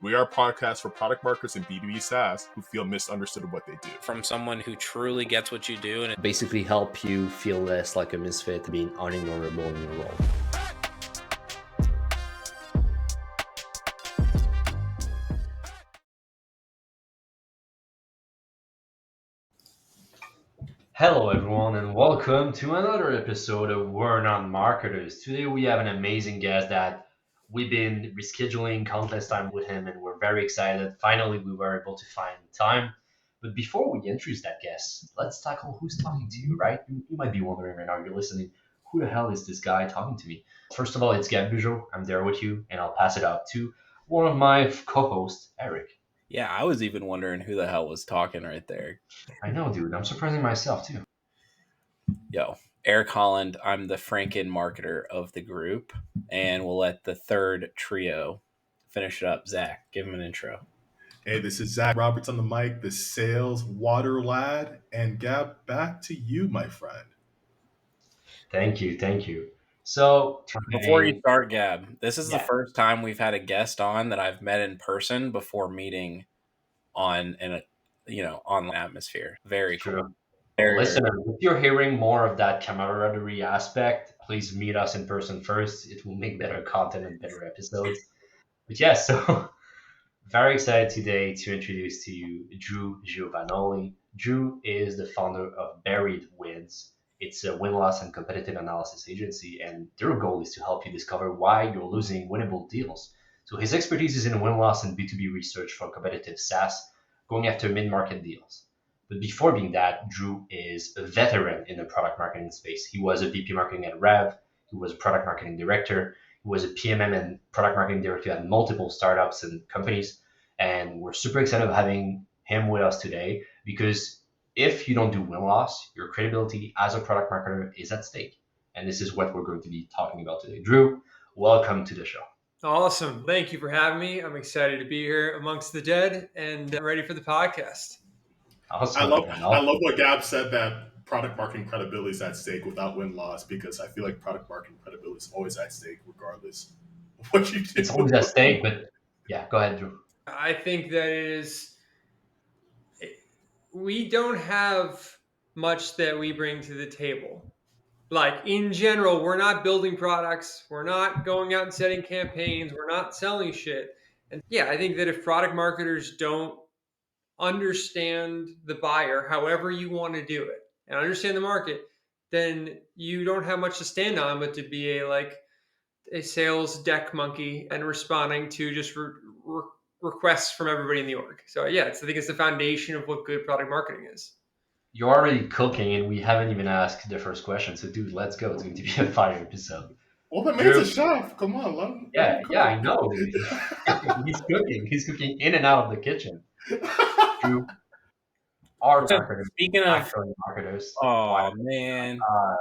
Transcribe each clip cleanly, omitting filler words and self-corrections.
We are a podcast for product marketers and B2B SaaS who feel misunderstood of what they do. From someone who truly gets what you do and basically help you feel less like a misfit, being unignorable in your role. Hello everyone and welcome to another episode of We're Not Marketers. Today we have an amazing guest that we've been rescheduling countless time with him and we're very excited. Finally, we were able to find time. But before we introduce that guest, let's tackle who's talking to you, right? You might be wondering right now, you're listening, who the hell is this guy talking to me? First of all, it's Gab Bujo. I'm there with you and I'll pass it out to one of my co-hosts, Eric. Yeah, I was even wondering who the hell was talking right there. I know, dude. I'm surprising myself too. Yo, Eric Holland. I'm the Franken marketer of the group, and we'll let the third trio finish it up. Zach, give him an intro. Hey, this is Zach Roberts on the mic, the sales water lad, and Gab, back to you, my friend. Thank you. So before you start, Gab, this is the first time we've had a guest on that I've met in person before meeting on online atmosphere. Very true. Cool. Listeners, if you're hearing more of that camaraderie aspect, please meet us in person first. It will make better content and better episodes. But yeah, so very excited today to introduce to you Drew Giovannoli. Drew is the founder of Buried Wins. It's a win-loss and competitive analysis agency, and their goal is to help you discover why you're losing winnable deals. So his expertise is in win-loss and B2B research for competitive SaaS, going after mid-market deals. But before being that, Drew is a veteran in the product marketing space. He was a VP marketing at Rev. He was a product marketing director. He was a PMM and product marketing director at multiple startups and companies. And we're super excited about having him with us today because if you don't do win-loss, your credibility as a product marketer is at stake. And this is what we're going to be talking about today. Drew, welcome to the show. Awesome. Thank you for having me. I'm excited to be here amongst the dead and ready for the podcast. Awesome. I love what Gab said, that product marketing credibility is at stake without win-loss, because I feel like product marketing credibility is always at stake regardless of what you do. It's always at stake, but yeah, go ahead, Drew. I think that we don't have much that we bring to the table. Like in general, we're not building products. We're not going out and setting campaigns. We're not selling shit. And yeah, I think that if product marketers don't understand the buyer, however you want to do it, and understand the market, then you don't have much to stand on but to be a sales deck monkey and responding to just requests from everybody in the org. So yeah, I think it's the foundation of what good product marketing is. You're already cooking and we haven't even asked the first question. So dude, let's go. It's going to be a fire episode. Well, the man's a chef. Come on, let him. Yeah, I know. He's cooking. He's cooking in and out of the kitchen. Drew, our marketers. Speaking of marketers. Oh man.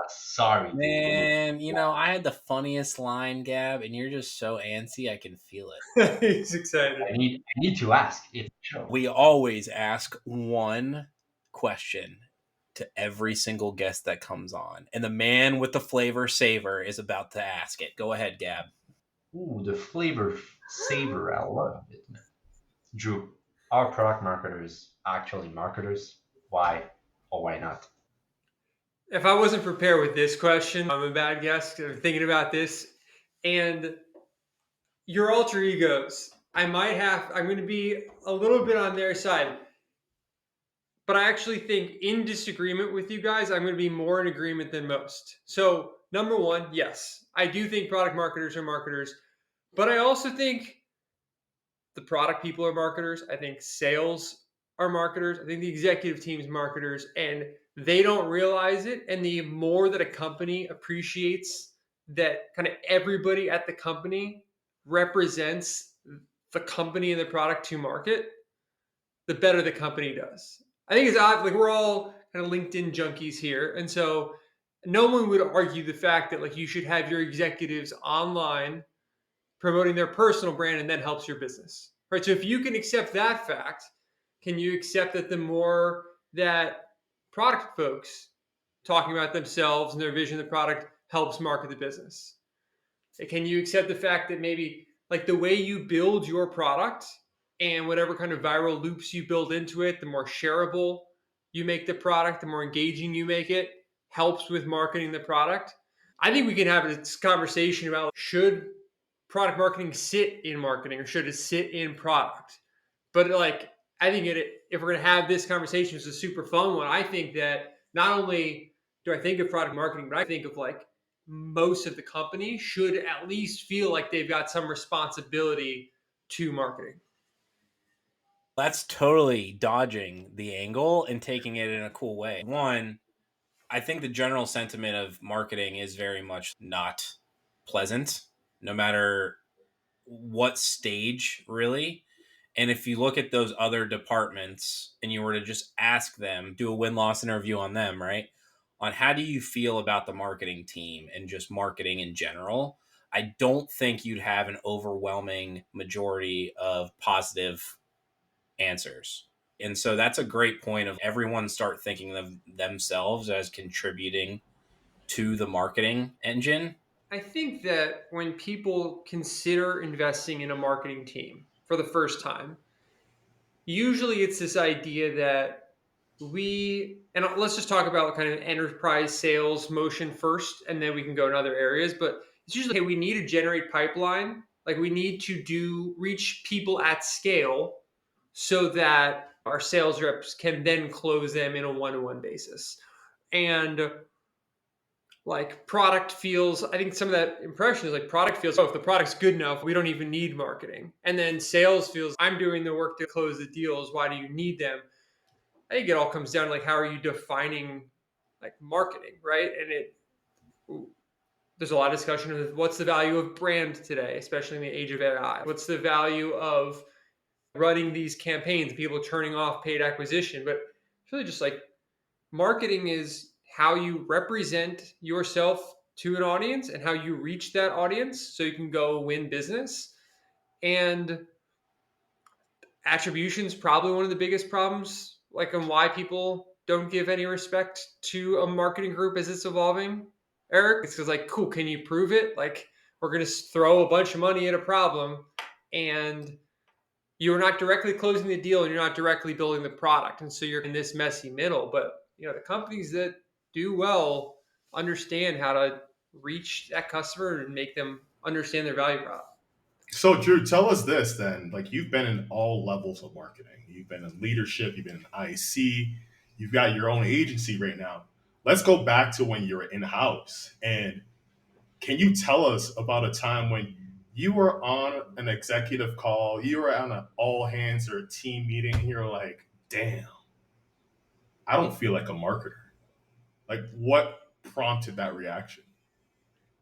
Sorry. Man, I had the funniest line, Gab, and you're just so antsy, I can feel it. He's excited. I need to ask. It's a show. We always ask one question to every single guest that comes on, and the man with the flavor saver is about to ask it. Go ahead, Gab. Ooh, the flavor saver. I love it. Drew, are product marketers actually marketers? Why or why not? If I wasn't prepared with this question, I'm a bad guest. I'm thinking about this. And your alter egos, I'm going to be a little bit on their side. But I actually think in disagreement with you guys, I'm going to be more in agreement than most. So number one, yes, I do think product marketers are marketers. But I also think the product people are marketers. I think sales are marketers. I think the executive team's marketers, and they don't realize it. And the more that a company appreciates that kind of everybody at the company represents the company and the product to market, the better the company does. I think it's odd, like we're all kind of LinkedIn junkies here. And so no one would argue the fact that you should have your executives online promoting their personal brand and that helps your business, right? So if you can accept that fact, can you accept that the more that product folks talking about themselves and their vision of the product helps market the business? Can you accept the fact that maybe the way you build your product and whatever kind of viral loops you build into it, the more shareable you make the product, the more engaging you make it, helps with marketing the product. I think we can have this conversation about, should product marketing sit in marketing or should it sit in product? But like, I think if we're going to have this conversation, it's a super fun one. I think that not only do I think of product marketing, but I think of like most of the company should at least feel like they've got some responsibility to marketing. That's totally dodging the angle and taking it in a cool way. One, I think the general sentiment of marketing is very much not pleasant, no matter what stage, really. And if you look at those other departments and you were to just ask them, do a win-loss interview on them, right? On how do you feel about the marketing team and just marketing in general, I don't think you'd have an overwhelming majority of positive answers. And so that's a great point of everyone start thinking of themselves as contributing to the marketing engine. I think that when people consider investing in a marketing team for the first time, usually it's this idea that and let's just talk about kind of enterprise sales motion first, and then we can go in other areas. But it's usually, hey, we need to generate pipeline. Like, we need to reach people at scale so that our sales reps can then close them in a one-to-one basis. And like, product feels, I think some of that impression is like, product feels, oh, if the product's good enough, we don't even need marketing. And then sales feels, I'm doing the work to close the deals, why do you need them? I think it all comes down to like, how are you defining like marketing, right? And there's a lot of discussion of what's the value of brand today, especially in the age of AI. What's the value of running these campaigns, people turning off paid acquisition? But it's really just like, marketing is how you represent yourself to an audience and how you reach that audience so you can go win business. And attribution is probably one of the biggest problems, like, on why people don't give any respect to a marketing group as it's evolving. Eric, it's because, like, cool, can you prove it? Like, we're going to throw a bunch of money at a problem, and you're not directly closing the deal and you're not directly building the product. And so you're in this messy middle. But, the companies that do well understand how to reach that customer and make them understand their value prop. So, Drew, tell us this then. Like, you've been in all levels of marketing. You've been in leadership, you've been in IC, you've got your own agency right now. Let's go back to when you were in house. And can you tell us about a time when you were on an executive call, you were on an all hands or a team meeting, and you're like, damn, I don't feel like a marketer? Like, what prompted that reaction?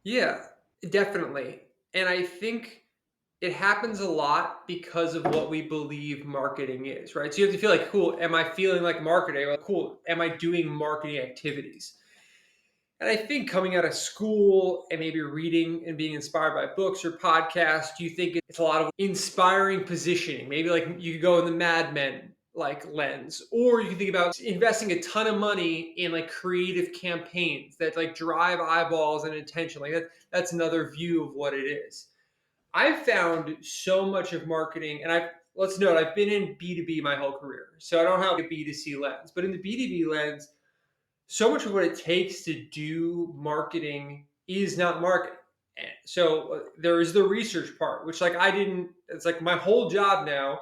Yeah, definitely. And I think it happens a lot because of what we believe marketing is, right? So you have to feel like, cool, am I feeling like marketing? Or, cool, am I doing marketing activities? And I think coming out of school and maybe reading and being inspired by books or podcasts, you think it's a lot of inspiring positioning. Maybe like you could go in the Mad Men like lens, or you can think about investing a ton of money in like creative campaigns that like drive eyeballs and attention. Like that's another view of what it is. I've found so much of marketing, and let's note, I've been in B2B my whole career. So I don't have a B2C lens, but in the B2B lens, so much of what it takes to do marketing is not marketing. So there is the research part, which like it's like my whole job now,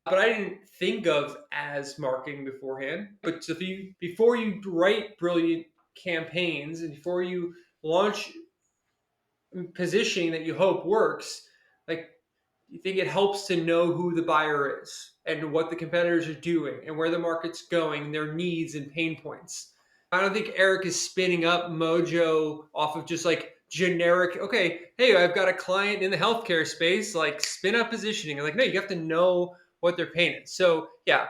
but I didn't think of as marketing beforehand. But so before you write brilliant campaigns and before you launch positioning that you hope works, like, you think it helps to know who the buyer is and what the competitors are doing and where the market's going, their needs and pain points. I don't think Eric is spinning up Mojo off of just like generic, okay, hey, I've got a client in the healthcare space, like spin up positioning. And like, no, you have to know what their pain is. So yeah,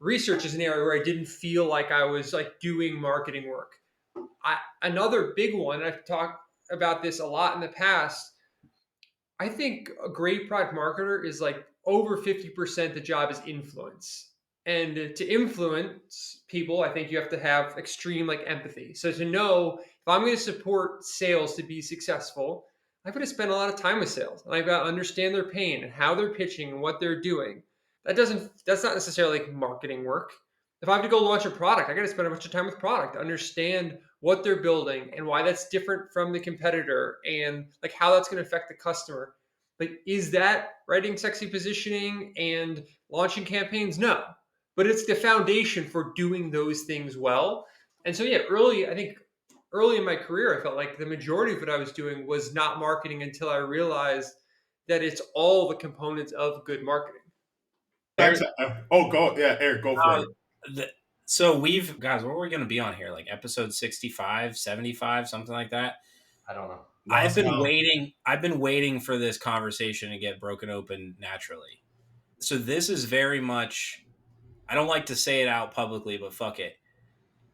research is an area where I didn't feel like I was like doing marketing work. Another big one, I've talked about this a lot in the past, I think a great product marketer is like over 50% the job is influence. And to influence people, I think you have to have extreme like empathy. So to know if I'm going to support sales to be successful, I've got to spend a lot of time with sales and I've got to understand their pain and how they're pitching and what they're doing. That's not necessarily like marketing work. If I have to go launch a product, I got to spend a bunch of time with product, understand what they're building and why that's different from the competitor and like how that's going to affect the customer. Like, is that writing sexy positioning and launching campaigns? No, but it's the foundation for doing those things well. And so, yeah, I think early in my career, I felt like the majority of what I was doing was not marketing until I realized that it's all the components of good marketing. Oh, go, yeah, Eric, go for Um, it. so we've guys, what are we going to be on here? Like episode 65, 75, something like that. I don't know. Lost count. I've been waiting for this conversation to get broken open naturally. So this is very much, I don't like to say it out publicly, but fuck it.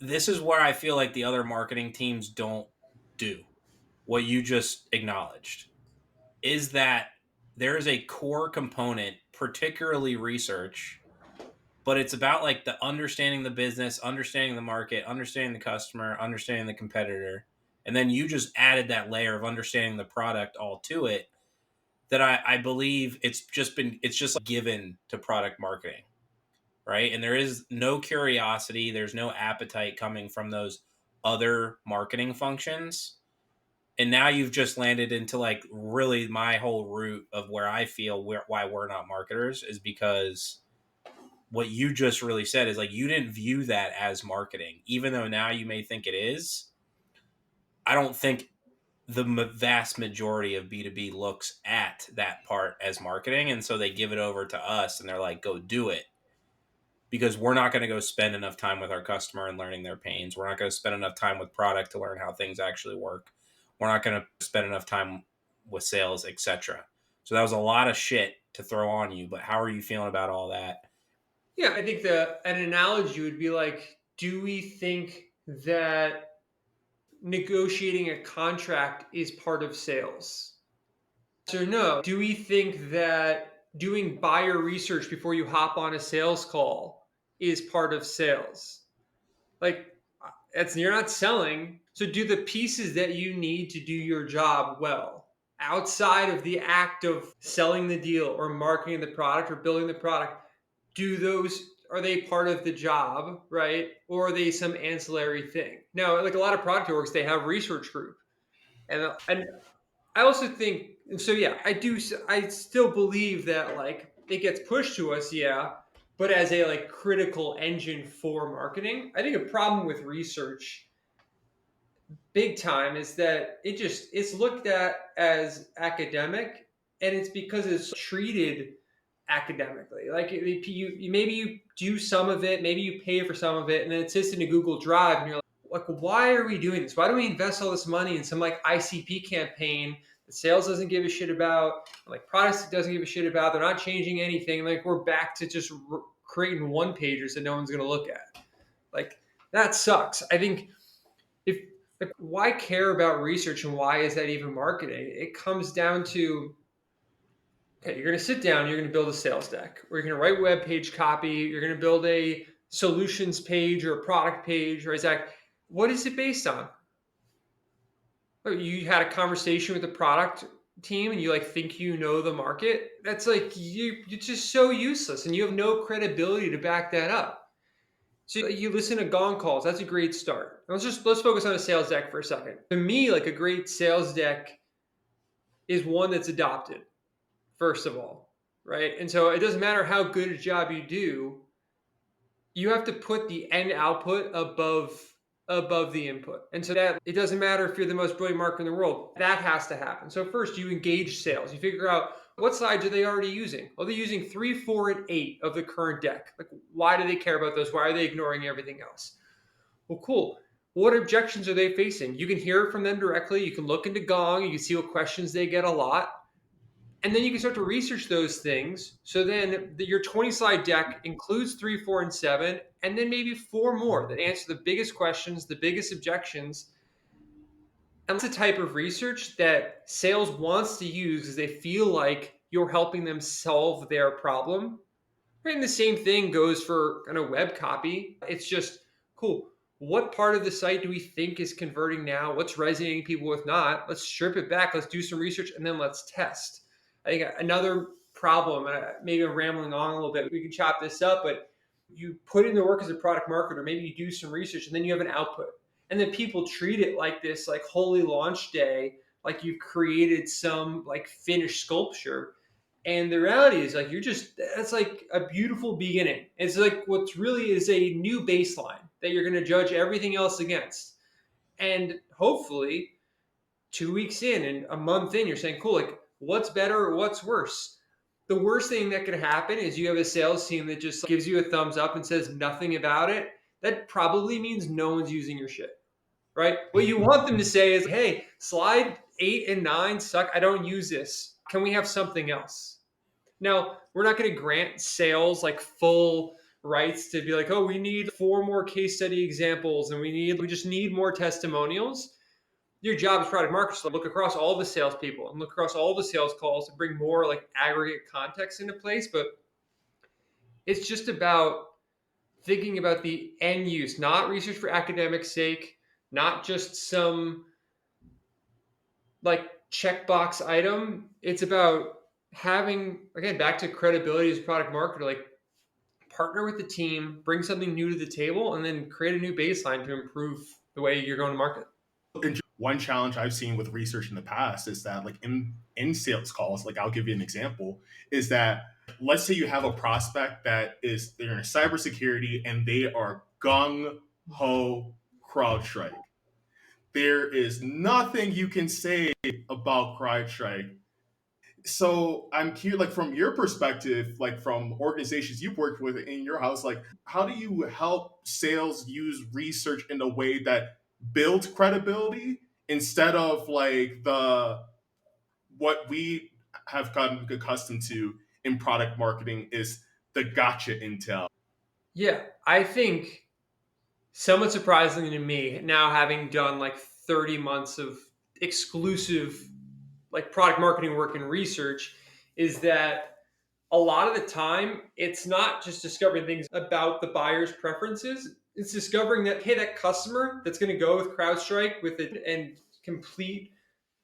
This is where I feel like the other marketing teams don't do what you just acknowledged, is that there is a core component, particularly research, but it's about like the understanding the business, understanding the market, understanding the customer, understanding the competitor. And then you just added that layer of understanding the product all to it, that I believe it's just given to product marketing, right? And there is no curiosity, there's no appetite coming from those other marketing functions. And now you've just landed into like really my whole root of where I feel why we're not marketers is because what you just really said is like you didn't view that as marketing, even though now you may think it is. I don't think the vast majority of B2B looks at that part as marketing. And so they give it over to us and they're like, go do it. Because we're not going to go spend enough time with our customer and learning their pains. We're not going to spend enough time with product to learn how things actually work. We're not going to spend enough time with sales, etc. So that was a lot of shit to throw on you. But how are you feeling about all that? Yeah, I think an analogy would be like, do we think that negotiating a contract is part of sales? So no. Do we think that doing buyer research before you hop on a sales call is part of sales? Like, you're not selling. So do the pieces that you need to do your job well outside of the act of selling the deal or marketing the product or building the product, are they part of the job, right? Or are they some ancillary thing? Now, like a lot of product orgs, they have research group. And I also think, and so yeah, I still believe that like it gets pushed to us, yeah, but as a like critical engine for marketing. I think a problem with research big time is that it's looked at as academic, and it's because it's treated academically. Like maybe you do some of it, maybe you pay for some of it, and then it sits in a Google Drive, and you're like, why are we doing this? Why do we invest all this money in some like ICP campaign that sales doesn't give a shit about, like products doesn't give a shit about? They're not changing anything. Like we're back to just creating one pagers that no one's going to look at. Like that sucks. I think if like, why care about research and why is that even marketing? It comes down to, okay, you're going to sit down, you're going to build a sales deck, or you're going to write web page copy, you're going to build a solutions page or a product page, right, Zach? What is it based on? You had a conversation with the product team and you like think you know the market. That's like you're just so useless and you have no credibility to back that up. So you listen to gong calls. That's a great start. Let's focus on a sales deck for a second. To me, like a great sales deck is one that's adopted, first of all, right? And so it doesn't matter how good a job you do, you have to put the end output above the input. And so that it doesn't matter if you're the most brilliant marketer in the world. That has to happen. So first you engage sales. You figure out what slides are they already using? Well, they're using 3, 4, and 8 of the current deck. Like, why do they care about those? Why are they ignoring everything else? Well, cool. What objections are they facing? You can hear it from them directly. You can look into Gong. You can see what questions they get a lot. And then you can start to research those things. So then your 20 slide deck includes 3, 4, and 7, and then maybe 4 more that answer the biggest questions, the biggest objections. And that's the type of research that sales wants to use because they feel like you're helping them solve their problem. Right? And the same thing goes for kind of web copy. It's just cool. What part of the site do we think is converting now? What's resonating people with not? Let's strip it back. Let's do some research and then let's test. I think another problem, and maybe I'm rambling on a little bit. We can chop this up, but you put in the work as a product marketer, maybe you do some research, and then you have an output. And then people treat it like this, like holy launch day, like you've created some like finished sculpture. And the reality is like that's like a beautiful beginning. It's like what's really is a new baseline that you're going to judge everything else against. And hopefully 2 weeks in and a month in, you're saying, cool, like what's better or what's worse? The worst thing that could happen is you have a sales team that just gives you a thumbs up and says nothing about it. That probably means no one's using your shit, right? What you want them to say is, hey, slide 8 and 9 suck. I don't use this. Can we have something else? Now, we're not going to grant sales like full rights to be like, oh, we need 4 more case study examples and we just need more testimonials. Your job as product marketers to look across all the salespeople and look across all the sales calls and bring more like aggregate context into place. But it's just about thinking about the end use, not research for academic sake, not just some like checkbox item. It's about having, again, back to credibility as a product marketer, like partner with the team, bring something new to the table, and then create a new baseline to improve the way you're going to market. One challenge I've seen with research in the past is that like in sales calls, like I'll give you an example, is that let's say you have a prospect that is they're in cybersecurity and they are gung ho CrowdStrike. There is nothing you can say about CrowdStrike. So I'm curious, like from your perspective, like from organizations you've worked with in your house, like how do you help sales use research in a way that builds credibility instead of like the what we have gotten accustomed to in product marketing is the gotcha intel. Yeah, I think somewhat surprisingly to me, now having done like 30 months of exclusive like product marketing work and research, is that a lot of the time it's not just discovering things about the buyer's preferences. It's discovering that, hey, that customer that's going to go with CrowdStrike with it and complete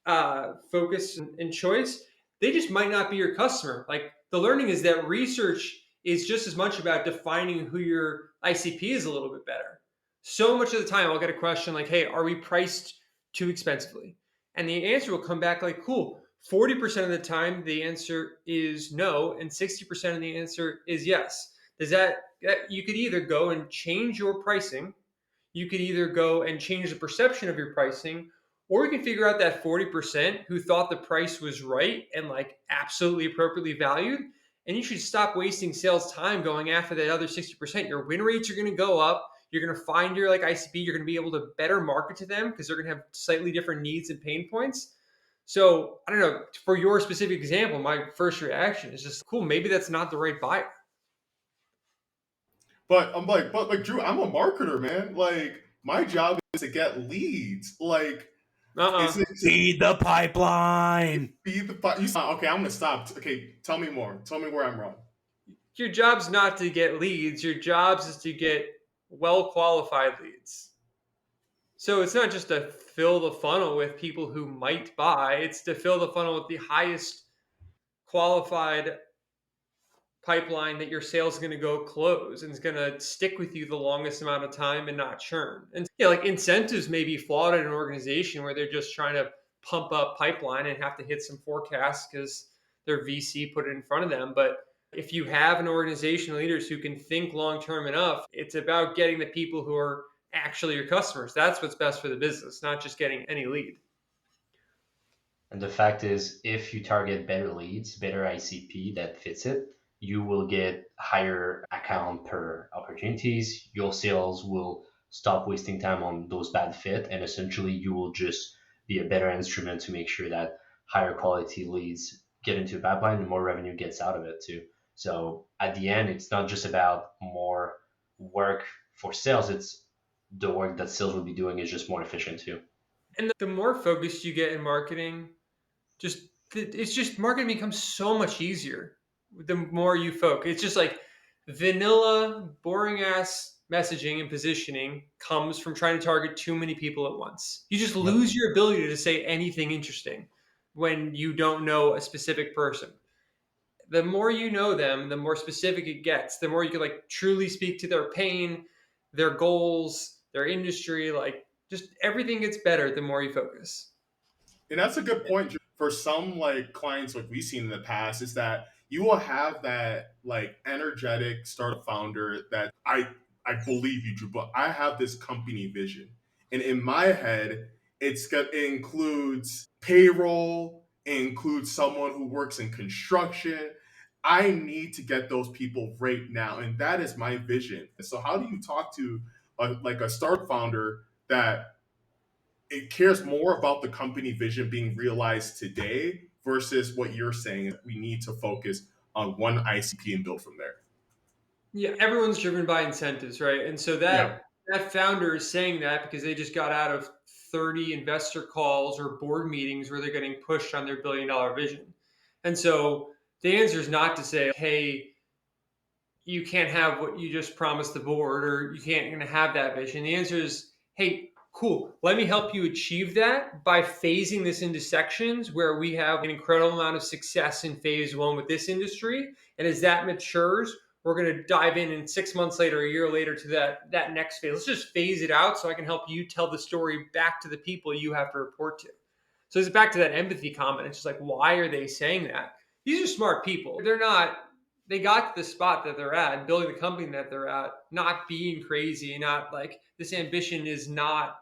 focus and choice, they just might not be your customer. Like the learning is that research is just as much about defining who your ICP is a little bit better. So much of the time I'll get a question like, hey, are we priced too expensively? And the answer will come back like, cool. 40% of the time the answer is no, and 60% of the answer is yes. Does that you could either go and change your pricing, you could either go and change the perception of your pricing, or you can figure out that 40% who thought the price was right and like absolutely appropriately valued. And you should stop wasting sales time going after that other 60%. Your win rates are going to go up. You're going to find your like ICP. You're going to be able to better market to them because they're going to have slightly different needs and pain points. So I don't know, for your specific example, my first reaction is just cool. Maybe that's not the right buyer. But I'm like, but like Drew, I'm a marketer, man. Like my job is to get leads. Like, is it Feed the pipeline. feed the okay? I'm gonna stop. Okay, tell me more. Tell me where I'm wrong. Your job's not to get leads. Your job's is to get well qualified leads. So it's not just to fill the funnel with people who might buy. It's to fill the funnel with the highest qualified pipeline that your sales is going to go close and is going to stick with you the longest amount of time and not churn. And yeah, like incentives may be flawed at an organization where they're just trying to pump up pipeline and have to hit some forecasts because their VC put it in front of them. But if you have an organization leaders who can think long term enough, it's about getting the people who are actually your customers. That's what's best for the business, not just getting any lead. And the fact is, if you target better leads, better ICP that fits it, you will get higher account per opportunities. Your sales will stop wasting time on those bad fit, and essentially you will just be a better instrument to make sure that higher quality leads get into a pipeline and more revenue gets out of it too. So at the end, it's not just about more work for sales, it's the work that sales will be doing is just more efficient too. And the more focused you get in marketing, it's just marketing becomes so much easier the more you focus. It's just like vanilla, boring ass messaging and positioning comes from trying to target too many people at once. You just lose your ability to say anything interesting when you don't know a specific person. the more you know them, the more specific it gets, the more you can like truly speak to their pain, their goals, their industry, like just everything gets better the more you focus. And that's a good point. For some like clients like we've seen in the past is that you will have that like energetic startup founder that I believe you, Drew, but I have this company vision. And in my head, it includes payroll, it includes someone who works in construction. I need to get those people right now. And that is my vision. So how do you talk to like a startup founder that it cares more about the company vision being realized today versus what you're saying? We need to focus on one ICP and build from there. Yeah, everyone's driven by incentives, right? And so Yeah. that founder is saying that because they just got out of 30 investor calls or board meetings where they're getting pushed on their billion-dollar vision. And so the answer is not to say, hey, you can't have what you just promised the board, or you can't gonna have that vision. The answer is, hey, cool, let me help you achieve that by phasing this into sections where we have an incredible amount of success in phase one with this industry. And as that matures, we're going to dive in 6 months later, a year later, to that next phase. Let's just phase it out so I can help you tell the story back to the people you have to report to. So it's back to that empathy comment. It's just like, why are they saying that? These are smart people. They got to the spot that they're at, building the company that they're at, not being crazy, not like this ambition is not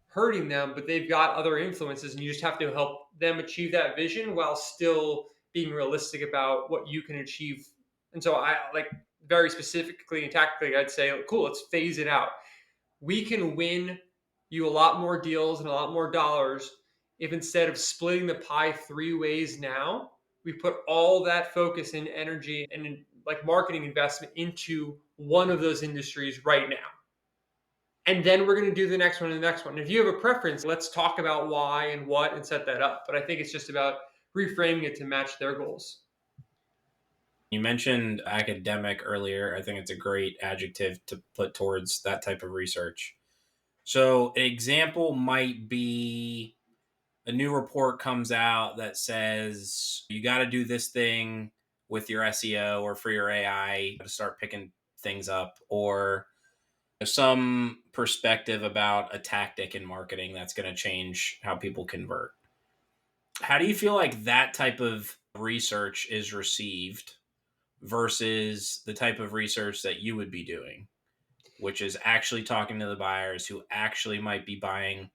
hurting them, but they've got other influences, and you just have to help them achieve that vision while still being realistic about what you can achieve. And so I like very specifically and tactically, I'd say, cool, let's phase it out. We can win you a lot more deals and a lot more dollars if instead of splitting the pie 3 ways now, we put all that focus and energy and like marketing investment into one of those industries right now. And then we're going to do the next one and the next one. If you have a preference, let's talk about why and what and set that up. But I think it's just about reframing it to match their goals. You mentioned academic earlier. I think it's a great adjective to put towards that type of research. So, an example might be a new report comes out that says you got to do this thing with your SEO or for your AI to start picking things up, or some perspective about a tactic in marketing that's going to change how people convert. How do you feel like that type of research is received versus the type of research that you would be doing, which is actually talking to the buyers who actually might be buying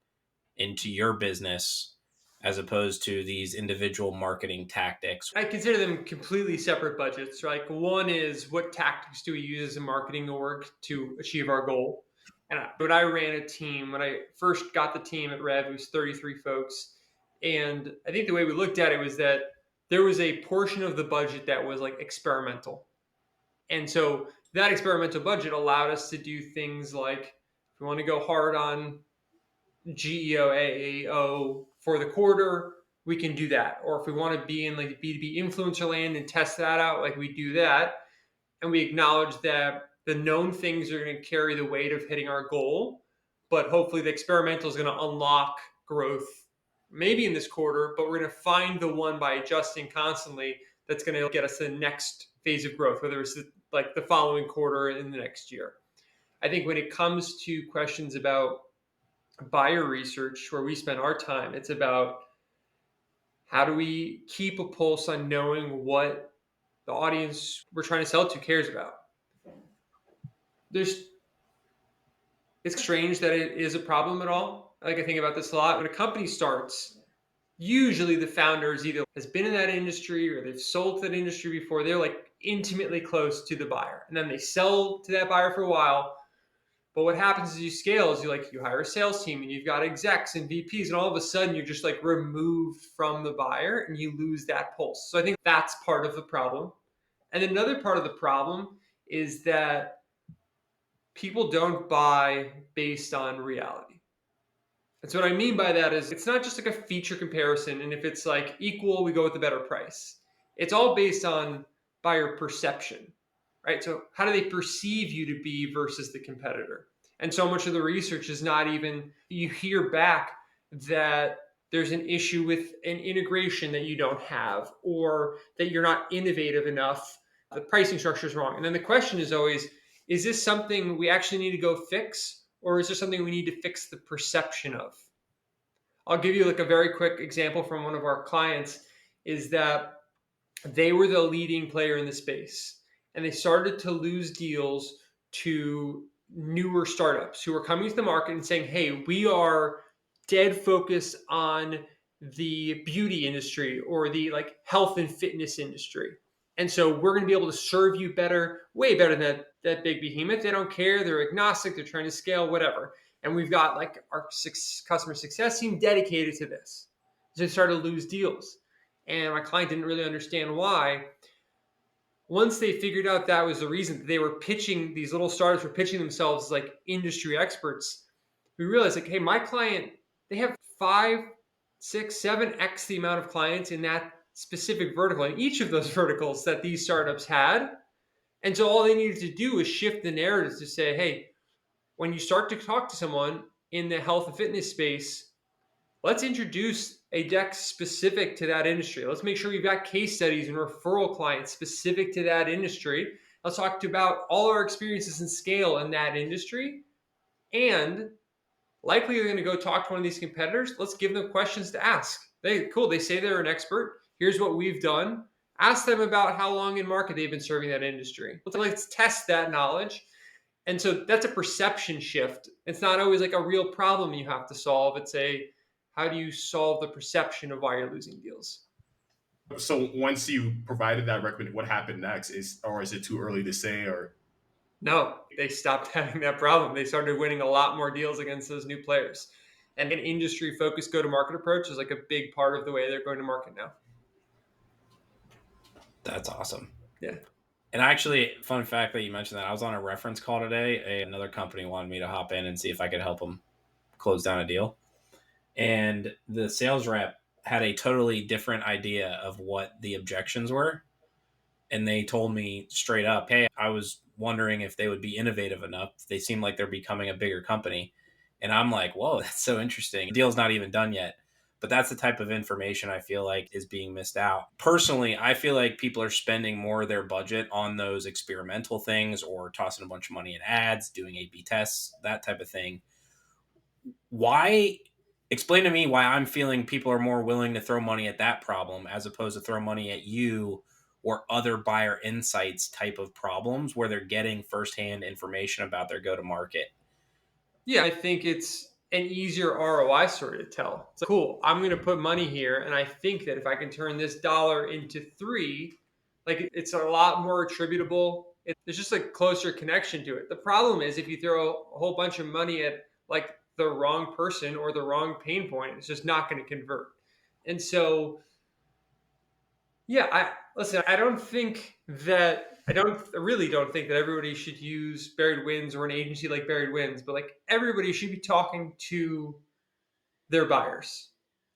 into your business as opposed to these individual marketing tactics? I consider them completely separate budgets, right? One is what tactics do we use as a marketing org to achieve our goal? And when I ran a team, when I first got the team at Rev, it was 33 folks. And I think the way we looked at it was that there was a portion of the budget that was like experimental. And so that experimental budget allowed us to do things like if we want to go hard on GEO, AAO for the quarter, we can do that. Or if we want to be in like B2B influencer land and test that out, like we do that. And we acknowledge that the known things are going to carry the weight of hitting our goal. But hopefully the experimental is going to unlock growth maybe in this quarter, but we're going to find the one by adjusting constantly that's going to get us to the next phase of growth, whether it's like the following quarter in the next year. I think when it comes to questions about buyer research, where we spend our time, it's about how do we keep a pulse on knowing what the audience we're trying to sell to cares about. It's strange that it is a problem at all. Like I think about this a lot. When a company starts, usually the founders either has been in that industry or they've sold to that industry before. They're like intimately close to the buyer, and then they sell to that buyer for a while. But what happens as you scale is you hire a sales team and you've got execs and VPs, and all of a sudden you're just like removed from the buyer and you lose that pulse. So I think that's part of the problem. And another part of the problem is that people don't buy based on reality. And so what I mean by that is it's not just like a feature comparison. And if it's like equal, we go with the better price. It's all based on buyer perception, right? So how do they perceive you to be versus the competitor? And so much of the research is not even, you hear back that there's an issue with an integration that you don't have, or that you're not innovative enough. The pricing structure is wrong. And then the question is always, is this something we actually need to go fix, or is there something we need to fix the perception of? I'll give you like a very quick example from one of our clients is that they were the leading player in the space, and they started to lose deals to newer startups who were coming to the market and saying, hey, we are dead focused on the beauty industry or the like health and fitness industry. And so we're going to be able to serve you better, way better than that big behemoth. They don't care. They're agnostic. They're trying to scale, whatever. And we've got like our customer success team dedicated to this. So they started to lose deals. And my client didn't really understand why. Once they figured out that was the reason, they were pitching, these little startups were pitching themselves as like industry experts. We realized like, hey, my client, they have 5, 6, 7x the amount of clients in that specific vertical, in each of those verticals that these startups had. And so all they needed to do was shift the narrative to say, hey, when you start to talk to someone in the health and fitness space, let's introduce a deck specific to that industry. Let's make sure we've got case studies and referral clients specific to that industry. Let's talk about all our experiences and scale in that industry. And likely they're going to go talk to one of these competitors. Let's give them questions to ask. They say they're an expert. Here's what we've done. Ask them about how long in market they've been serving that industry. Let's test that knowledge. And so that's a perception shift. It's not always like a real problem you have to solve. It's how do you solve the perception of why you're losing deals? So once you provided that recommendation, what happened next? Is it too early to say? Or No, they stopped having that problem. They started winning a lot more deals against those new players. And an industry focused go-to-market approach is like a big part of the way they're going to market now. That's awesome. Yeah. And actually, fun fact that you mentioned that, I was on a reference call today. Another company wanted me to hop in and see if I could help them close down a deal. And the sales rep had a totally different idea of what the objections were. And they told me straight up, hey, I was wondering if they would be innovative enough. They seem like they're becoming a bigger company. And I'm like, whoa, that's so interesting. The deal's not even done yet. But that's the type of information I feel like is being missed out. Personally, I feel like people are spending more of their budget on those experimental things or tossing a bunch of money in ads, doing A/B tests, that type of thing. Why? Explain to me why I'm feeling people are more willing to throw money at that problem as opposed to throw money at you or other buyer insights type of problems where they're getting firsthand information about their go-to-market. Yeah, I think it's an easier ROI story to tell. It's like, cool, I'm going to put money here, and I think that if I can turn this dollar into 3, like it's a lot more attributable. There's just a closer connection to it. The problem is if you throw a whole bunch of money at like the wrong person or the wrong pain point, it's just not going to convert. And so, yeah, I don't think that I really don't think that everybody should use Buried Winds or an agency like Buried Winds, but like everybody should be talking to their buyers,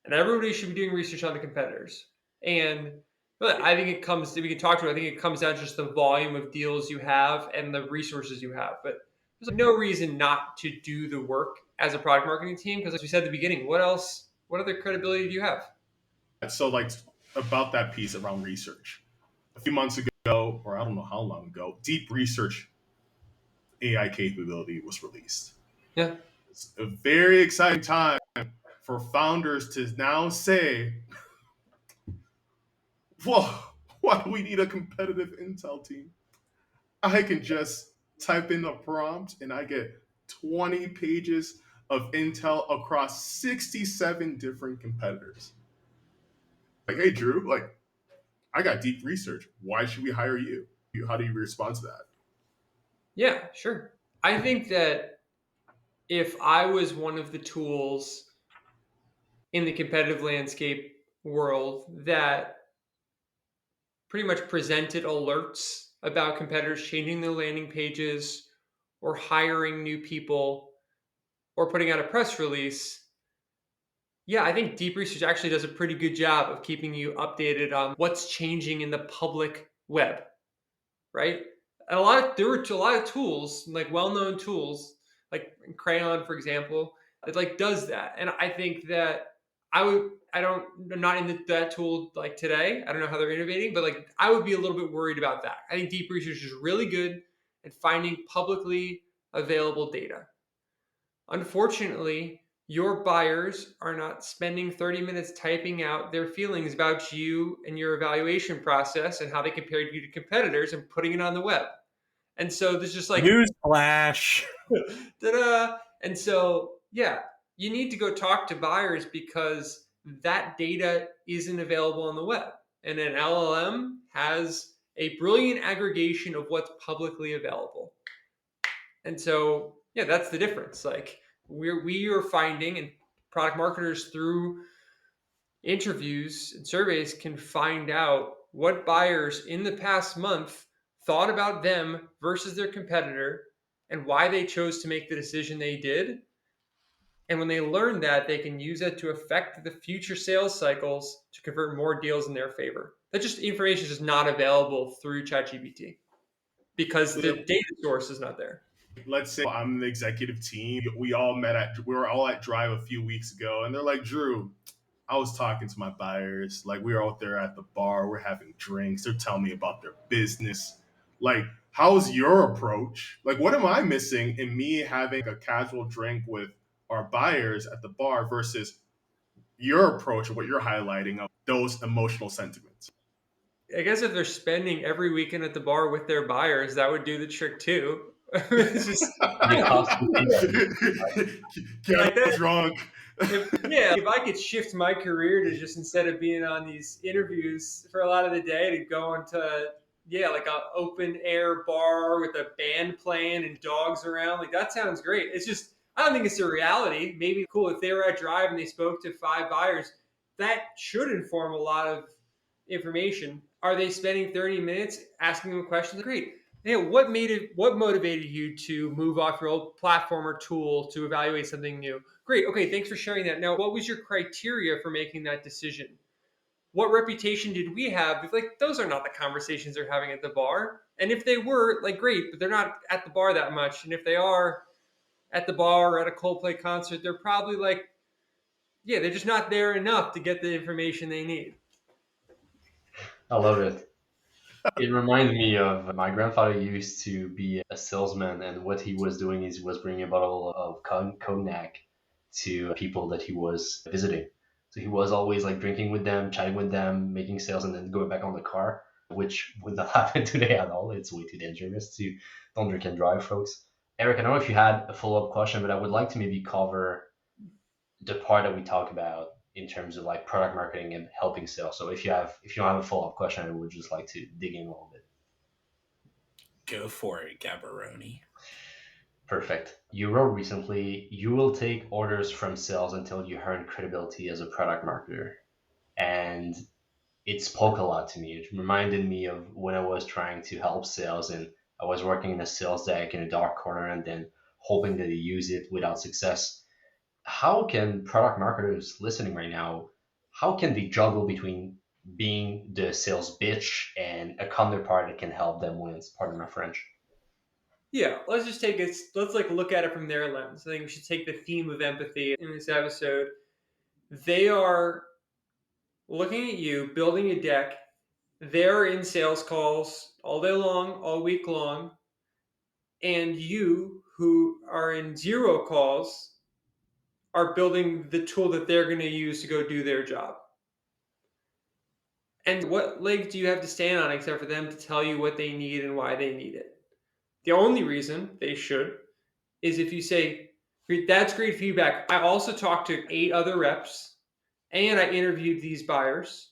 and everybody should be doing research on the competitors. And but I think it comes, if we can talk to it, I think it comes down to just the volume of deals you have and the resources you have. But there's like no reason not to do the work as a product marketing team, because as we said at the beginning, what other credibility do you have? so like about that piece around research. A few months ago, or I don't know how long ago, deep research AI capability was released. Yeah. It's a very exciting time for founders to now say, whoa, why do we need a competitive intel team? I can just type in a prompt and I get 20 pages of intel across 67 different competitors. Like, hey, Drew, like, I got deep research. Why should we hire you? How do you respond to that? Yeah, sure. I think that if I was one of the tools in the competitive landscape world that pretty much presented alerts about competitors changing their landing pages or hiring new people or putting out a press release, yeah, I think deep research actually does a pretty good job of keeping you updated on what's changing in the public web, right? And there were a lot of tools, like well-known tools, like Crayon, for example, that like does that. And I think that I'm not in that tool like today. I don't know how they're innovating, but like I would be a little bit worried about that. I think deep research is really good at finding publicly available data. Unfortunately, your buyers are not spending 30 minutes typing out their feelings about you and your evaluation process and how they compared you to competitors and putting it on the web. And so there's just like Newsflash. ta-da! And so, yeah, you need to go talk to buyers because that data isn't available on the web. And an LLM has a brilliant aggregation of what's publicly available. And so, yeah, that's the difference. Like we are finding, and product marketers through interviews and surveys can find out what buyers in the past month thought about them versus their competitor and why they chose to make the decision they did. And when they learn that, they can use that to affect the future sales cycles to convert more deals in their favor. That just information is just not available through ChatGPT because the data source is not there. Let's say I'm the executive team. We were all at Drive a few weeks ago, and they're like, Drew, I was talking to my buyers. Like, we were out there at the bar, we're having drinks. They're telling me about their business. Like, how's your approach? Like, what am I missing in me having a casual drink with our buyers at the bar versus your approach of what you're highlighting of those emotional sentiments? I guess if they're spending every weekend at the bar with their buyers, that would do the trick too. It's just The cost of Get like that. drunk. If I could shift my career to just instead of being on these interviews for a lot of the day to go into like an open air bar with a band playing and dogs around, like that sounds great. It's just I don't think it's a reality. Maybe cool if they were at Drive and they spoke to 5 buyers, that should inform a lot of information. Are they spending 30 minutes asking them questions? Great. Hey, what motivated you to move off your old platform or tool to evaluate something new? Great. Okay, thanks for sharing that. Now, what was your criteria for making that decision? What reputation did we have? Like, those are not the conversations they're having at the bar. And if they were, like, great, but they're not at the bar that much. And if they are at the bar or at a Coldplay concert, they're probably like, yeah, they're just not there enough to get the information they need. I love it. It reminds me of my grandfather used to be a salesman, and what he was doing is he was bringing a bottle of cognac to people that he was visiting. So he was always like drinking with them, chatting with them, making sales, and then going back on the car, which would not happen today at all. It's way too dangerous to don't drink and drive, folks. Eric, I don't know if you had a follow up question, but I would like to maybe cover the part that we talk about in terms of like product marketing and helping sales. So if you don't have a follow up question, I would just like to dig in a little bit. Go for it, Gabbaroni. Perfect. You wrote recently, you will take orders from sales until you earn credibility as a product marketer. And it spoke a lot to me. It reminded me of when I was trying to help sales and I was working in a sales deck in a dark corner and then hoping that they use it without success. How can product marketers listening right now, how can they juggle between being the sales bitch and a counterpart that can help them win? Pardon my French. Yeah, let's like look at it from their lens. I think we should take the theme of empathy in this episode. They are looking at you, building a deck. They're in sales calls all day long, all week long. And you, who are in 0 calls, are building the tool that they're going to use to go do their job. And what leg do you have to stand on except for them to tell you what they need and why they need it? The only reason they should is if you say, that's great feedback. I also talked to 8 other reps and I interviewed these buyers.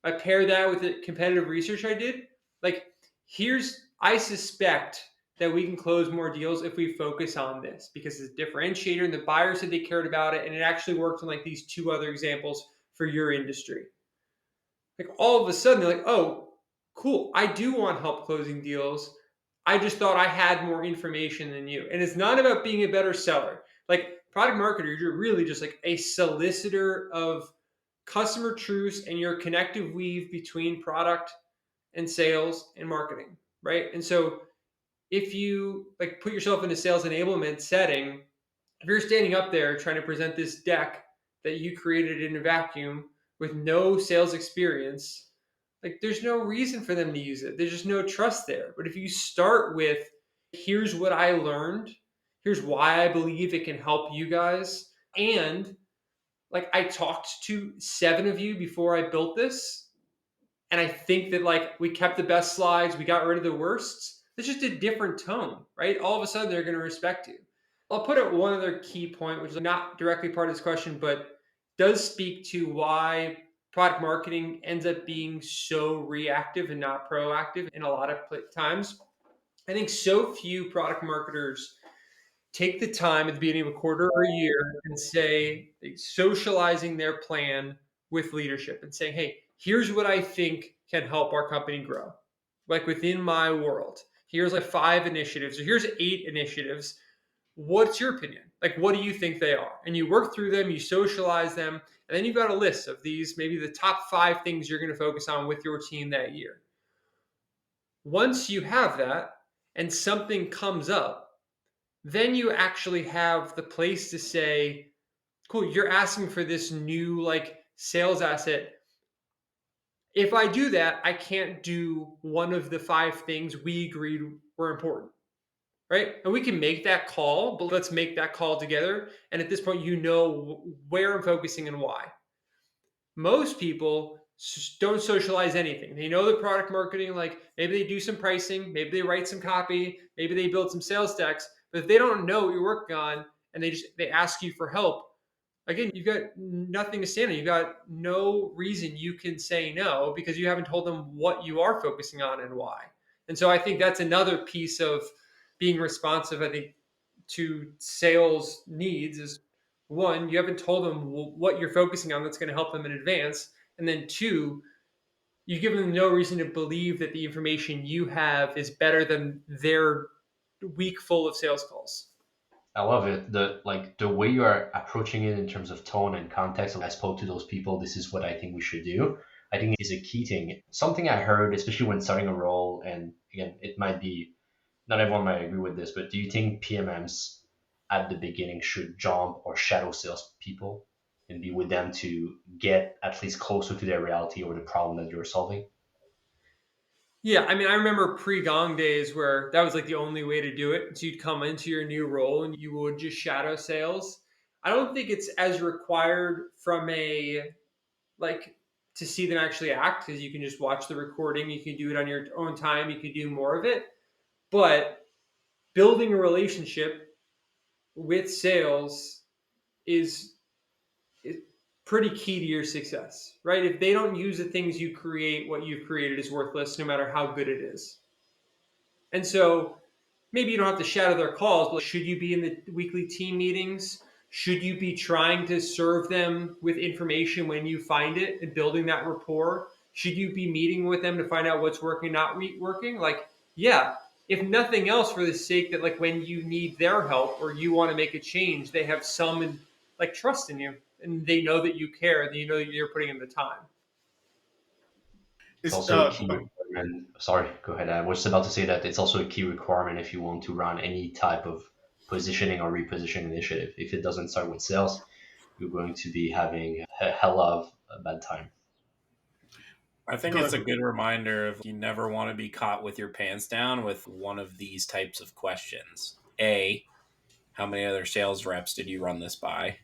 I pair that with the competitive research I did. Like, I suspect that we can close more deals if we focus on this because it's a differentiator and the buyers said they cared about it and it actually worked on like these 2 other examples for your industry. Like all of a sudden they're like, oh, cool. I do want help closing deals. I just thought I had more information than you. And it's not about being a better seller. Like product marketer, you're really just like a solicitor of customer truths and your connective weave between product and sales and marketing, right? And so if you like put yourself in a sales enablement setting, if you're standing up there trying to present this deck that you created in a vacuum with no sales experience, like there's no reason for them to use it. There's just no trust there. But if you start with, here's what I learned, here's why I believe it can help you guys, and like I talked to 7 of you before I built this, and I think that like we kept the best slides, we got rid of the worsts. It's just a different tone, right? All of a sudden they're going to respect you. I'll put out one other key point, which is not directly part of this question, but does speak to why product marketing ends up being so reactive and not proactive in a lot of times. I think so few product marketers take the time at the beginning of a quarter or a year and say, socializing their plan with leadership and saying, hey, here's what I think can help our company grow. Like within my world, here's like 5 initiatives, or here's 8 initiatives. What's your opinion? Like, what do you think they are? And you work through them, you socialize them, and then you've got a list of these, maybe the top 5 things you're going to focus on with your team that year. Once you have that and something comes up, then you actually have the place to say, cool, you're asking for this new like sales asset. If I do that, I can't do one of the 5 things we agreed were important. Right? And we can make that call, but let's make that call together. And at this point, you know where I'm focusing and why. Most people don't socialize anything. They know the product marketing, like maybe they do some pricing, maybe they write some copy, maybe they build some sales decks. But if they don't know what you're working on and they ask you for help, again, you've got nothing to stand on. You've got no reason you can say no because you haven't told them what you are focusing on and why. And so I think that's another piece of being responsive, I think, to sales needs is, one, you haven't told them what you're focusing on that's going to help them in advance. And then 2, you give them no reason to believe that the information you have is better than their week full of sales calls. I love it. The way you are approaching it in terms of tone and context. I spoke to those people. This is what I think we should do. I think is a key thing. Something I heard, especially when starting a role, and again, it might be not everyone might agree with this, but do you think PMMs at the beginning should jump or shadow sales people and be with them to get at least closer to their reality or the problem that you're solving? Yeah, I mean, I remember pre-Gong days where that was like the only way to do it. So you'd come into your new role and you would just shadow sales. I don't think it's as required from a like to see them actually act because you can just watch the recording. You can do it on your own time. You can do more of it. But building a relationship with sales is pretty key to your success, right? If they don't use the things you create, what you've created is worthless no matter how good it is. And so maybe you don't have to shadow their calls, but should you be in the weekly team meetings? Should you be trying to serve them with information when you find it and building that rapport? Should you be meeting with them to find out what's working, not working? Like, yeah, if nothing else, for the sake that like when you need their help or you want to make a change, they have some like trust in you and they know that you care and you know that you're putting in the time. It's It's also a key requirement. Sorry, go ahead. I was about to say that it's also a key requirement if you want to run any type of positioning or repositioning initiative. If it doesn't start with sales, you're going to be having a hell of a bad time. I think Go it's a ahead. good reminder of you never want to be caught with your pants down with one of these types of questions. A, how many other sales reps did you run this by?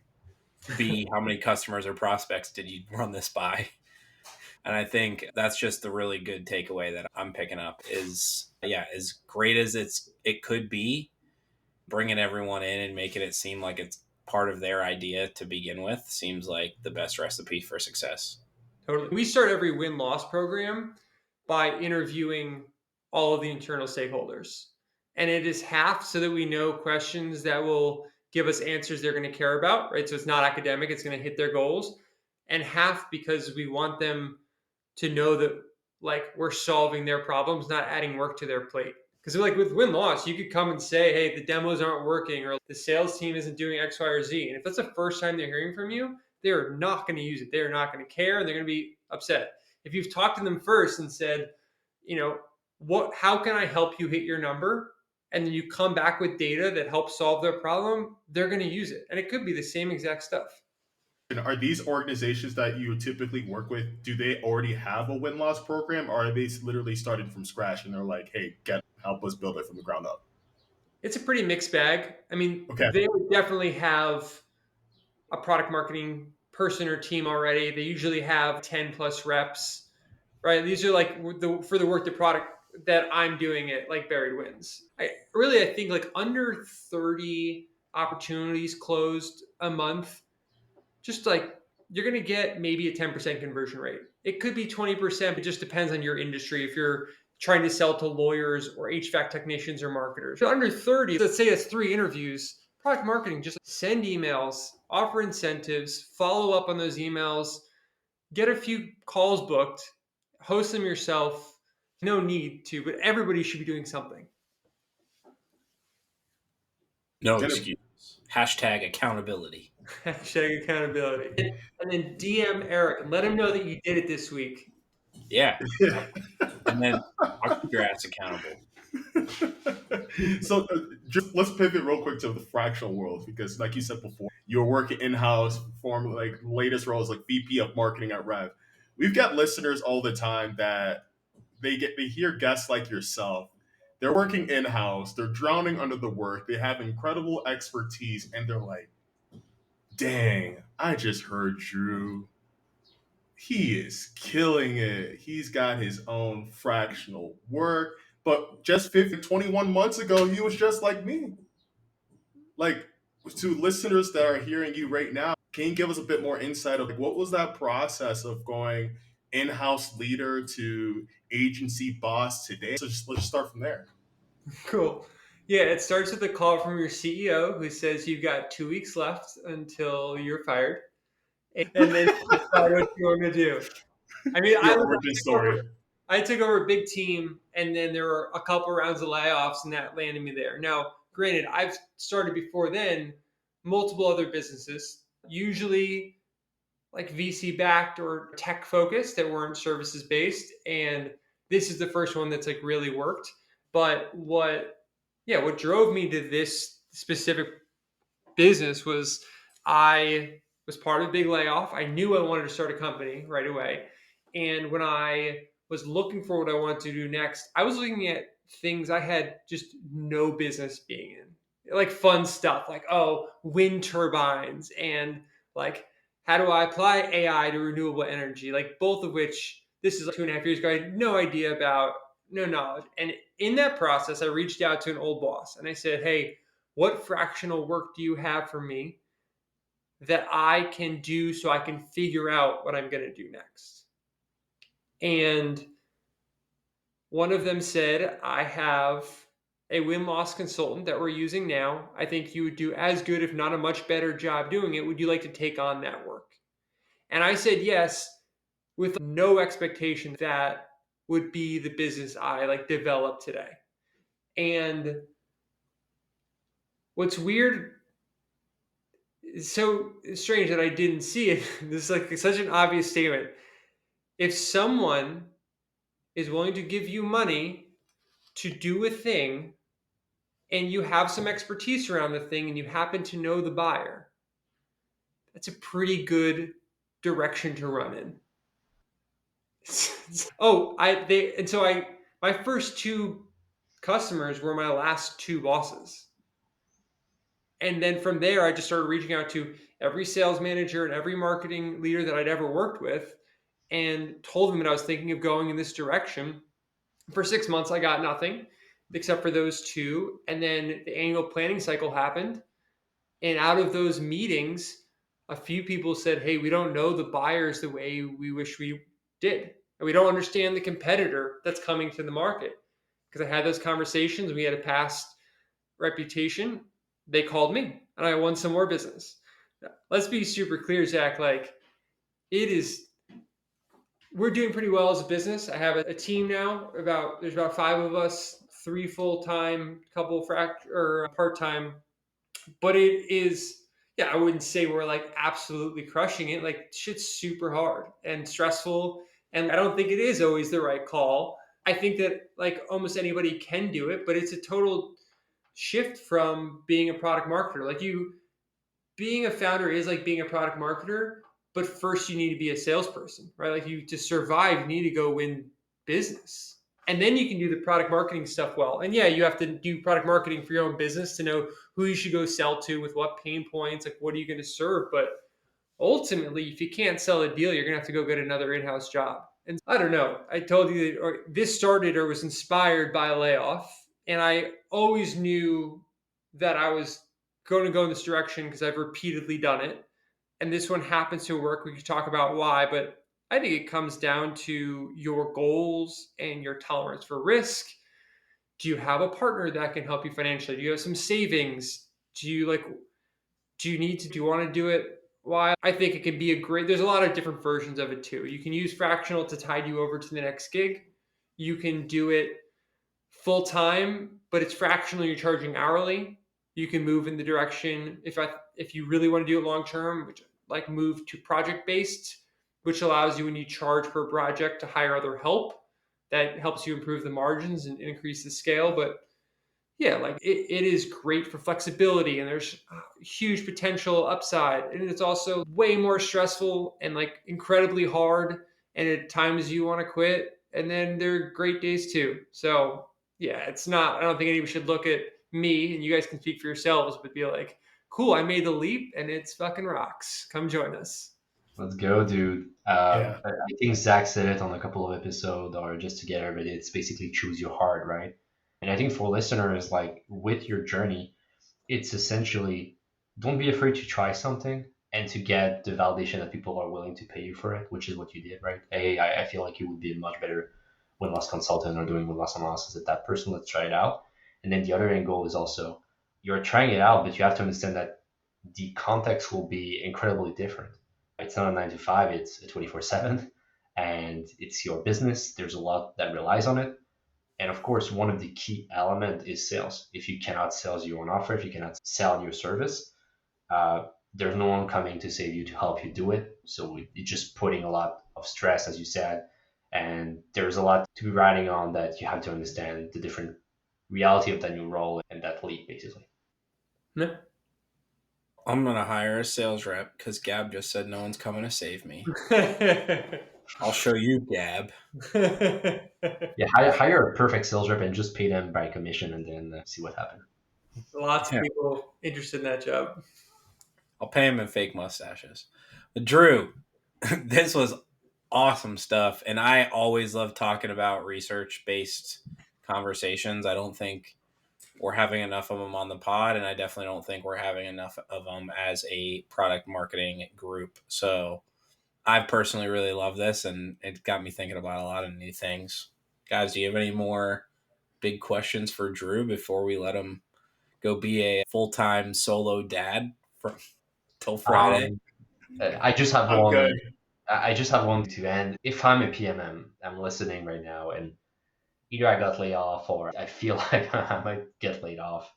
B, how many customers or prospects did you run this by? And I think that's just the really good takeaway that I'm picking up is, yeah, as great as it could be, bringing everyone in and making it seem like it's part of their idea to begin with seems like the best recipe for success. Totally. We start every win-loss program by interviewing all of the internal stakeholders. And it is half so that we know questions that will give us answers they're going to care about, right? So it's not academic, it's going to hit their goals. And half because we want them to know that like we're solving their problems, not adding work to their plate. Because like with win-loss, you could come and say, hey, the demos aren't working or the sales team isn't doing X, Y, or Z. And if that's the first time they're hearing from you, they're not going to use it. They're not going to care. They're going to be upset. If you've talked to them first and said, you know, how can I help you hit your number? And then you come back with data that helps solve their problem, they're going to use it. And it could be the same exact stuff. And are these organizations that you typically work with, do they already have a win-loss program, or are they literally starting from scratch and they're like, hey, help us build it from the ground up? It's a pretty mixed bag. I mean, Okay. they would definitely have a product marketing person or team already. They usually have 10 plus reps, right? These are like for the work, the product that I'm doing it like Buried Wins. I think like under 30 opportunities closed a month, just like you're going to get maybe a 10% conversion rate. It could be 20%, it just depends on your industry. If you're trying to sell to lawyers or HVAC technicians or marketers. So under 30, let's say it's 3 interviews, product marketing, just send emails, offer incentives, follow up on those emails, get a few calls booked, host them yourself. No need to, but everybody should be doing something. No excuse. Hashtag accountability. Hashtag accountability. And then DM Eric and let him know that you did it this week. Yeah. And then I'll keep your ass accountable. So just let's pivot real quick to the fractional world, because like you said before, you're working in-house, performing like latest roles like VP of marketing at Rev. We've got listeners all the time that they hear guests like yourself. They're working in-house, they're drowning under the work, they have incredible expertise, and they're like, dang, I just heard Drew. He is killing it. He's got his own fractional work. But just 21 months ago, he was just like me. Like, to listeners that are hearing you right now, can you give us a bit more insight of like, what was that process of going in-house leader to agency boss today? So let's start from there. Cool. Yeah, it starts with a call from your CEO who says you've got 2 weeks left until you're fired. And then you decide what you want to do. I mean, Your origin story. I took over a big team, and then there were a couple rounds of layoffs, and that landed me there. Now, granted, I've started before then multiple other businesses, usually like VC backed or tech focused that weren't services based. And this is the first one that's like really worked. But what drove me to this specific business was I was part of a big layoff. I knew I wanted to start a company right away. And when I was looking for what I wanted to do next, I was looking at things I had just no business being in. Like fun stuff, like, oh, wind turbines, and like, how do I apply AI to renewable energy? Like, both of which, this is like 2.5 years ago, I had no idea about, no knowledge. And in that process, I reached out to an old boss and I said, hey, what fractional work do you have for me that I can do so I can figure out what I'm going to do next? And one of them said, I have a win-loss consultant that we're using now. I think you would do as good, if not a much better job doing it. Would you like to take on that work? And I said yes, with no expectation that would be the business I like develop today. And what's weird, it's so strange that I didn't see it. This is like such an obvious statement. If someone is willing to give you money to do a thing and you have some expertise around the thing and you happen to know the buyer, that's a pretty good direction to run in. My first 2 customers were my last 2 bosses. And then from there, I just started reaching out to every sales manager and every marketing leader that I'd ever worked with and told them that I was thinking of going in this direction. For 6 months, I got nothing except for those 2. And then the annual planning cycle happened. And out of those meetings, a few people said, hey, we don't know the buyers the way we wish we did. And we don't understand the competitor that's coming to the market. Because I had those conversations, we had a past reputation. They called me and I won some more business. Let's be super clear, Zach. Like, we're doing pretty well as a business. I have a team now. There's about 5 of us, 3 full-time, couple part-time. But it is, yeah, I wouldn't say we're like absolutely crushing it. Like, shit's super hard and stressful. And I don't think it is always the right call. I think that like almost anybody can do it, but it's a total shift from being a product marketer. Like, being a founder is like being a product marketer, but first you need to be a salesperson, right? Like you to survive, you need to go win business. And then you can do the product marketing stuff well. And yeah, you have to do product marketing for your own business to know who you should go sell to, with what pain points, like what are you going to serve. But ultimately, if you can't sell a deal, you're going to have to go get another in-house job. And I don't know. I told you that, or this started or was inspired by a layoff. And I always knew that I was going to go in this direction because I've repeatedly done it. And this one happens to work. We could talk about why, but I think it comes down to your goals and your tolerance for risk. Do you have a partner that can help you financially? Do you have some savings? Do you want to do it? Why? I think it can be a great, there's a lot of different versions of it too. You can use fractional to tide you over to the next gig. You can do it full time, but it's fractional, you're charging hourly. You can move in the direction, if you really want to do it long term, which like move to project based, which allows you when you charge per project to hire other help. That helps you improve the margins and increase the scale. But yeah, like it is great for flexibility and there's huge potential upside. And it's also way more stressful and like incredibly hard. And at times you want to quit. And then there are great days too. So yeah, it's not, I don't think anybody should look at me, and you guys can speak for yourselves, but be like, cool, I made the leap and it's fucking rocks. Come join us. Let's go, dude. Yeah. I think Zach said it on a couple of episodes, or just to get everybody, it's basically choose your heart, right? And I think for listeners, like with your journey, it's essentially don't be afraid to try something and to get the validation that people are willing to pay you for it, which is what you did, right? Hey, I feel like you would be a much better win loss consultant or doing win loss analysis at that person. Let's try it out. And then the other angle is also you're trying it out, but you have to understand that the context will be incredibly different. It's not a 9 to 5, it's a 24/7, and it's your business. There's a lot that relies on it. And of course, one of the key elements is sales. If you cannot sell your own offer, if you cannot sell your service, uh, there's no one coming to save you to help you do it. So it's just putting a lot of stress, as you said. And there's a lot to be riding on that you have to understand the different reality of that new role and that leap, basically. Yeah. I'm going to hire a sales rep because Gab just said no one's coming to save me. I'll show you, Gab. Yeah, hire a perfect sales rep and just pay them by commission and then see what happens. Lots of people interested in that job. I'll pay him in fake mustaches. But Drew, this was awesome stuff. And I always love talking about research-based conversations. I don't think we're having enough of them on the pod, and I definitely don't think we're having enough of them as a product marketing group. So I personally really love this, and it got me thinking about a lot of new things. Guys, do you have any more big questions for Drew before we let him go be a full-time solo dad till Friday? I just have I'm one. good. I just have one to end. If I'm a PMM, I'm listening right now, and either I got laid off or I feel like I might get laid off.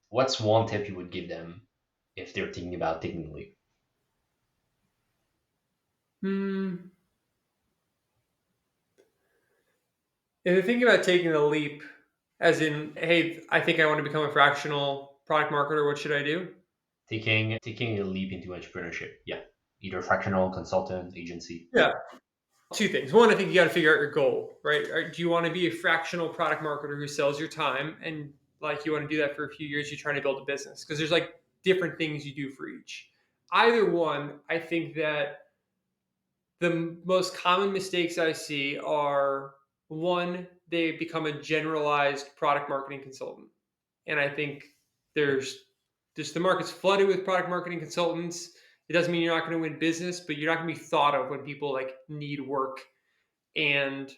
What's one tip you would give them if they're thinking about taking the leap? If you're thinking about taking the leap, as in, hey, I think I want to become a fractional product marketer, what should I do? Taking a leap into entrepreneurship. Yeah, either fractional, consultant, agency. Yeah. Two things. One, I think you got to figure out your goal, right? Do you want to be a fractional product marketer who sells your time, and like you want to do that for a few years, you're trying to build a business? Because there's like different things you do for each. Either one, I think that the most common mistakes I see are, one, they become a generalized product marketing consultant. And I think there's just the market's flooded with product marketing consultants. It doesn't mean you're not going to win business, but you're not going to be thought of when people like need work. And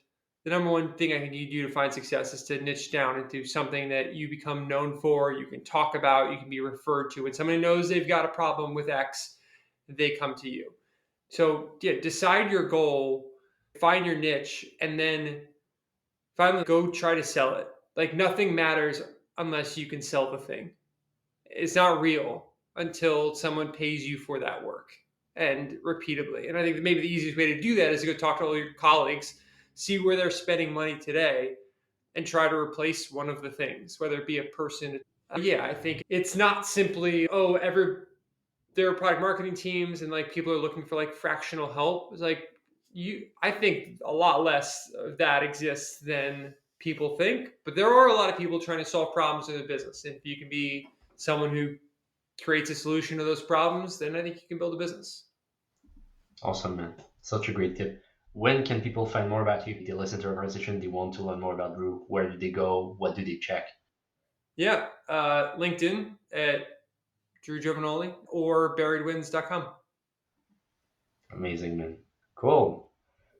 the number one thing I think you do to find success is to niche down into something that you become known for, you can talk about, you can be referred to. When somebody knows they've got a problem with X, they come to you. So yeah, decide your goal, find your niche, and then finally go try to sell it. Like nothing matters unless you can sell the thing. It's not real until someone pays you for that work, and repeatedly. And I think maybe the easiest way to do that is to go talk to all your colleagues, see where they're spending money today, and try to replace one of the things, whether it be a person. Yeah, I think it's not simply, there are product marketing teams and like people are looking for like fractional help. It's like I think a lot less of that exists than people think, but there are a lot of people trying to solve problems in the business. If you can be someone who creates a solution to those problems, then I think you can build a business. Awesome, man. Such a great tip. When can people find more about you? They listen to our conversation, they want to learn more about Drew. Where do they go? What do they check? Yeah, LinkedIn at Drew Giovannoli or buriedwins.com. Amazing, man. Cool.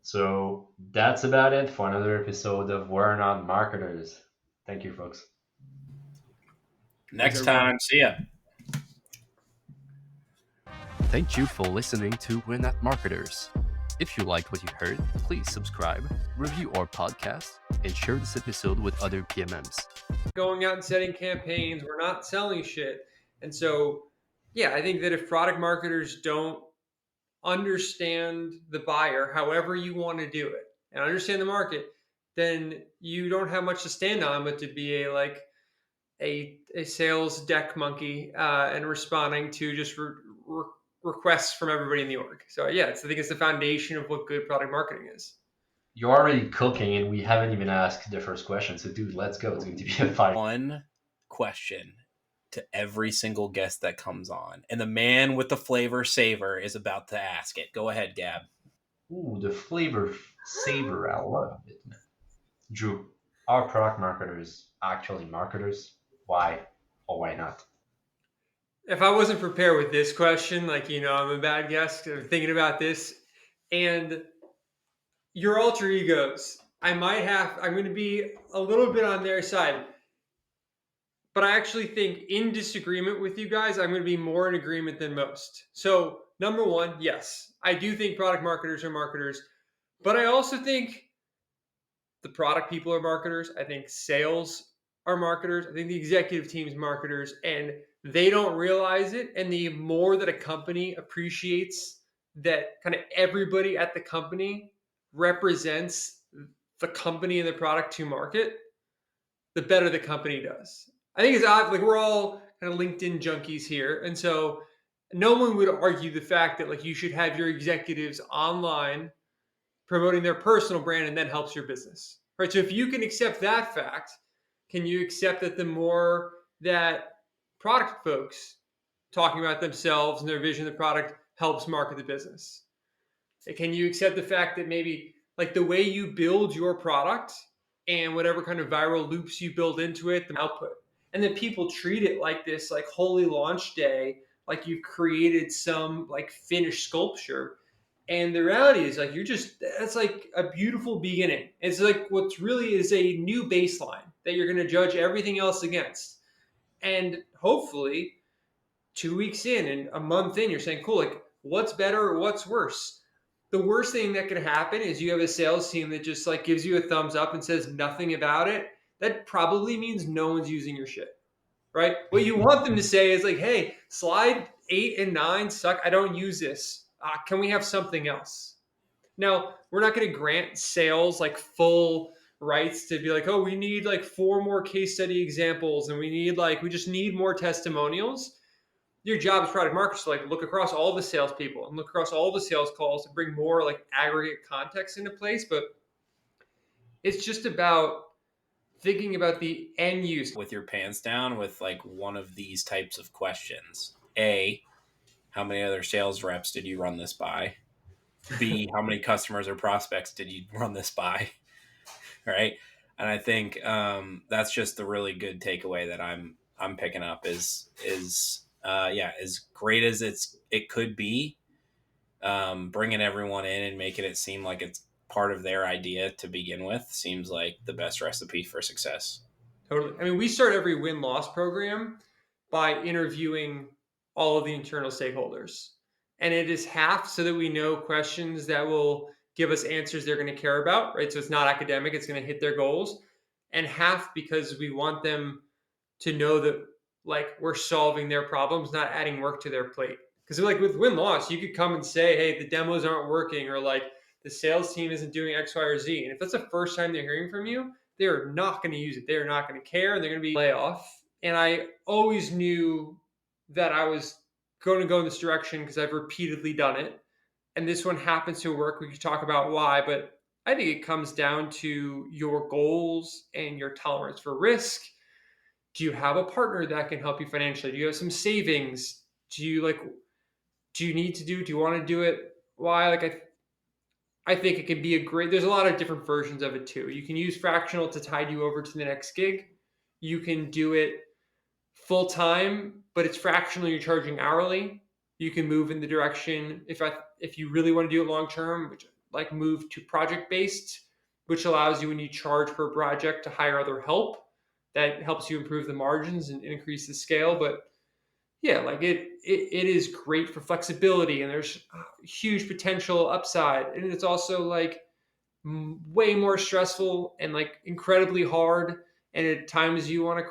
So that's about it for another episode of We're Not Marketers. Thank you, folks. Next time, see ya. Thank you for listening to We're Not Marketers. If you liked what you heard, please subscribe, review our podcast, and share this episode with other PMMs. Going out and setting campaigns, we're not selling shit. And so, yeah, I think that if product marketers don't understand the buyer, however you want to do it, and understand the market, then you don't have much to stand on but to be a sales deck monkey and responding to just requests from everybody in the org. So yeah, I think it's the foundation of what good product marketing is. You're already cooking, and we haven't even asked the first question. So, dude, let's go. It's going to be a fight. One question to every single guest that comes on, and the man with the flavor saver is about to ask it. Go ahead, Gab. Ooh, the flavor saver. I love it, man. Drew, are product marketers actually marketers? Why or why not? If I wasn't prepared with this question, I'm a bad guest. I'm thinking about this, and your alter egos, I'm going to be a little bit on their side, but I actually think in disagreement with you guys, I'm going to be more in agreement than most. So number one, yes, I do think product marketers are marketers, but I also think the product people are marketers. I think sales are marketers. I think the executive team's marketers, and they don't realize it. And the more that a company appreciates that kind of everybody at the company represents the company and the product to market, the better the company does. I think it's odd. Like, we're all kind of LinkedIn junkies here. And so no one would argue the fact that like you should have your executives online promoting their personal brand and then helps your business, right? So if you can accept that fact, can you accept that the more that product folks talking about themselves and their vision of the product helps market the business? Can you accept the fact that maybe like the way you build your product and whatever kind of viral loops you build into it, the output, and then people treat it like this, like holy launch day, like you've created some like finished sculpture. And the reality is like, that's like a beautiful beginning. It's like what's really is a new baseline that you're going to judge everything else against. And hopefully 2 weeks in and a month in, you're saying, cool, like what's better or what's worse? The worst thing that could happen is you have a sales team that just like gives you a thumbs up and says nothing about it. That probably means no one's using your shit, right? What you want them to say is like, hey, slide 8 and 9 suck. I don't use this. Can we have something else? Now, we're not going to grant sales like full rights to be like, oh, we need like 4 more case study examples and we just need more testimonials. Your job as product marketers to like look across all the salespeople and look across all the sales calls and bring more like aggregate context into place. But it's just about thinking about the end use. With your pants down with like one of these types of questions. A, how many other sales reps did you run this by? B, how many customers or prospects did you run this by? Right. And I think that's just the really good takeaway that I'm picking up is as great as it could be, bringing everyone in and making it seem like it's part of their idea to begin with seems like the best recipe for success. Totally. I mean, we start every win-loss program by interviewing all of the internal stakeholders. And it is half so that we know questions that will give us answers they're going to care about, right? So it's not academic, it's going to hit their goals. And half because we want them to know that like we're solving their problems, not adding work to their plate. Because like with win-loss, you could come and say, hey, the demos aren't working, or like the sales team isn't doing X, Y, or Z. And if that's the first time they're hearing from you, they're not going to use it. They're not going to care. They're going to be laid off. And I always knew that I was going to go in this direction because I've repeatedly done it. And this one happens to work. We could talk about why, but I think it comes down to your goals and your tolerance for risk. Do you have a partner that can help you financially? Do you have some savings? Do you need to do it? Do you want to do it? Why? I think it can be there's a lot of different versions of it too. You can use fractional to tide you over to the next gig. You can do it full time, but it's fractional, you're charging hourly. You can move in the direction if you really want to do it long term, which move to project based, which allows you when you charge per project to hire other help. That helps you improve the margins and increase the scale. But yeah, it is great for flexibility, and there's huge potential upside. And it's also way more stressful and incredibly hard. And at times you want to